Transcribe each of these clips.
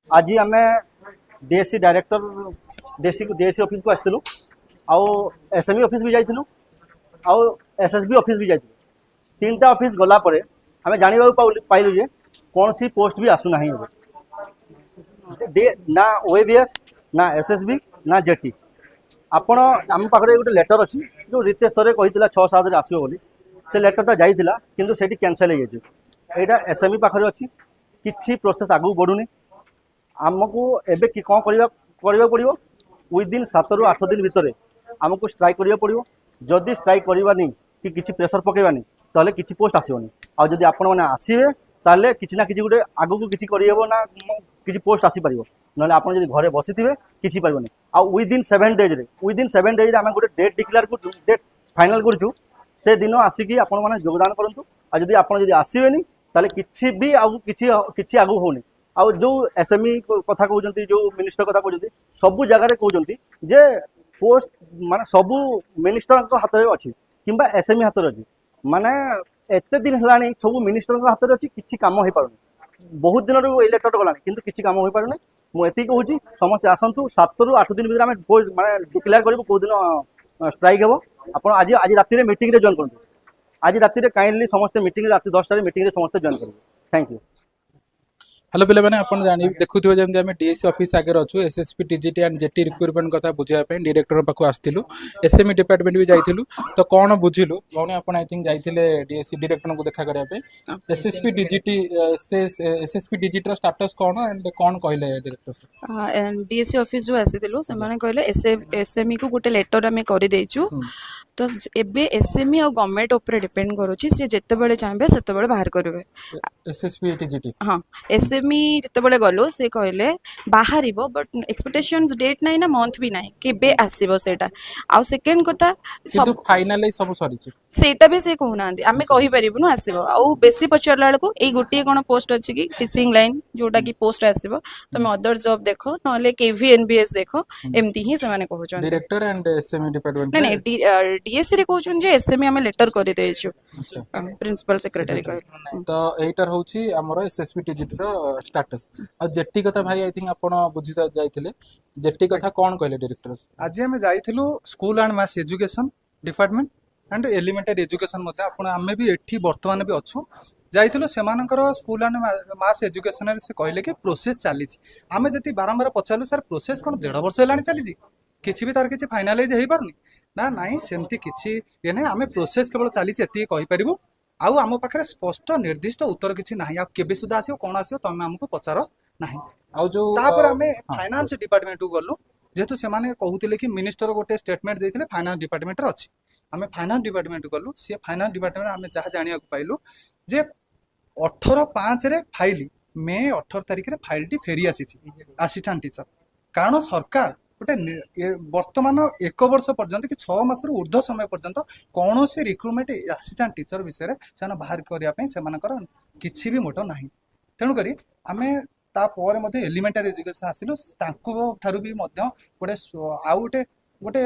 आज आम DSC director DSC office को आसलु आउ एसएमई ऑफिस भी जाइलु आउ एसएसबी ऑफिस भी जाइलु तीन टा ऑफिस गला परे आम जाना पाइलु जे कौन सी पोस्ट भी आसुना ना ओएबीएस ना एसएसबी ना जेटी आपण आम पाखे गोटे लेटर अच्छी जो रितेश थरे कही 6-7 आसो बोली से लेटरटा जाइला किंतु सेठी कैंसल हो जाइए एसएमई पाखे अच्छी किसी प्रोसेस आगू बढ़ुनी आमको एबे कि कौन करवा पड़ो विदिन 7 ରୁ 8 दिन भितर आमको स्ट्राइक करिया पड़ो जदि स्ट्राइक करवानी कि किसी प्रेसर पकेबानी ताले किसी पोस्ट आसोनी आ जदि आपण मैंने आसवे ताले किसी ना किसी गोटे आगू किसी करहब ना किसी पोस्ट आसीपर ना आप घरे बसी थे किसी पारबनी आ विदिन 7 डेज आम गोटे डेट डिक्लेयर कर डेट फाइनाल करूँ से दिन आसिकी आपण मैंने योगदान करूँ आ जदि आप आसबेनी ताले किसी भी आगू किसी आगू होनी आउ जो एसएमई कथा कहते जो मिनिस्टर कथा कहते सबू जगार कहते जे पोस्ट माने सबू मिनिस्टर हाथ में अच्छी कि एसएमई हाथ में अच्छी माने एते दिन है सब मिनिस्टर हाथ में अच्छी किसी कम हो पारुनी बहुत दिन इलेक्टेड गलानी किंतु किसी कम हो पारुनी मुझे कहूँ समस्ते आसतु 7 ରୁ 8 दिन भर आम माने डिक्लेयर करूँ कौ दिन स्ट्राइक हे आप आज राति मीटिंग रे जॉइन करूँ आज राति काइंडली समस्ते मीटिंग रात 10 मीटिंग समस्ते जॉइन करेंगे थैंक यू। हेलो पे मैंने आप देखुए जमी आम डीएससी ऑफिस आगे अच्छु SSP TGT and jetty recruitment कथा बुझापी डायरेक्टर पाक आसलु एसएमई डिपार्टमेंट भी जाइलु तो कौन बुझिलु कौन आप आई थिंक जाइए डीएससी डायरेक्टर को देखा करने एसएसपी डीजीटी से एसएसपी डीजीटी स्टाटस कौन एंड कौन कहले डायरेक्टर डीएससी ऑफिस जो आसीलु से माने कहले एसएमई को गोटे लेटर आम कर देइछु तो एबे एसएमई और गवर्नमेंट ऊपर डिपेंड करूची से जेते बेले चाहबे सेते बेले बाहर करबे एसएसपी टीजीटी हाँ एसएमई जिते बेले गलो से कहले बाहर बट एक्सपेक्टेशंस डेट नहीं ना मंथ भी नहीं केबे आसीबो सेटा आ सेकंड कथा सब फाइनल सब सरी सेटा भी से कहूना आमे कहि परिबनु आसीबो आ बेसी पचरला बेलको एई गोटिए कोन पोस्ट अछि कि टीचिंग लाइन जोटा कि पोस्ट आसीबो तमे अदर जॉब देखो नले केवीएनबीएस देखो एमती ही से माने कहउछन डायरेक्टर एंड एसएमई डिपार्टमेंट नहीं डीएससी रे कहउछन जे एसएमई हमें लेटर कर देइछु प्रिंसिपल सेक्रेटरी कहले तो एटार होची हमर एसएसपी टीजीटी रो स्टेटस और जेटी कथा भाई आई थिंक आपण बुझी जाइथिले जेटी कथा कोन कहले डायरेक्टर आज आम जाइथिलु school and mass education department and elementary education मते आपण आमे भी एठी वर्तमान भी अच्छु जाइथिलु सेमानकर स्कूल एंड मास एजुकेशन रे से कहले कि प्रोसेस चली आमे जति बारंबार पचारलु सर प्रोसेस कोन 1.5 वर्ष हेलानी चली किछि भी तार किछि फाइनलाइज हेई पारुनी ना नाही सेमती किछि ये नै आमे प्रोसेस केवल चली एति कहि परिबु आउ आम पाखे स्पष्ट निर्दिष्ट उत्तर किसी ना आप केबे सुधा आसो कौन आसो तुम आमको पचार ना आउ जो फाइनान्स डिपार्टमेंट को गलु जेहेतु से कहते कि मिनिस्टर गोटे स्टेटमेंट देते फाइनान्स डिपार्टमेंट अच्छी आम फाइनान्स डिपार्टमेंट गलु सी फाइनान्स डिपार्टमेंट आम जहाँ जाना पाइलु जे 18/5 फाइल मे 18 तारिख में फाइल टी फेरी आसी असिस्टेंट टीचर कारण सरकार गोटे वर्तमान 1 वर्ष पर्यंत कि 6 मास ऊर्ध्व समय पर्यंत कौन से रिक्रुटमेंट असिस्टेंट टीचर विषय से बाहर करने किसी भी मोट ना तेणुक आम तापर एलिमेंटरी एजुकेशन आसिलु ठारू भी गोटे आउ गोटे गोटे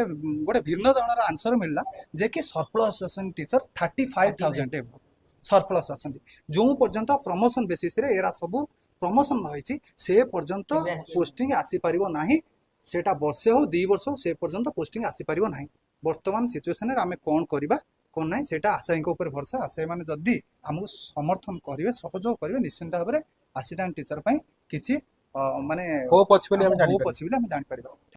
गोटे भिन्न धरण आंसर मिलला जे कि सरप्लस टीचर 35,000 एवं सरप्लस अच्छा जो पर्यंत प्रमोशन बेसिस रे एरा सब प्रमोशन रही से पर्यंत पोस्टिंग आसीपर ना सेटा वर्षे हो 2 वर्ष हो से पर्यंत पोस्टिंग आसीपर ना वर्तमान सिचुएसन आम कौन करवा कौन ना से आशायी भरसा आशायी मैंने जदि आमको समर्थन करेंगे सहयोग करेंगे निश्चिंत भाव में असिस्टेंट टीचर किसी माने होप अच्छी जापर।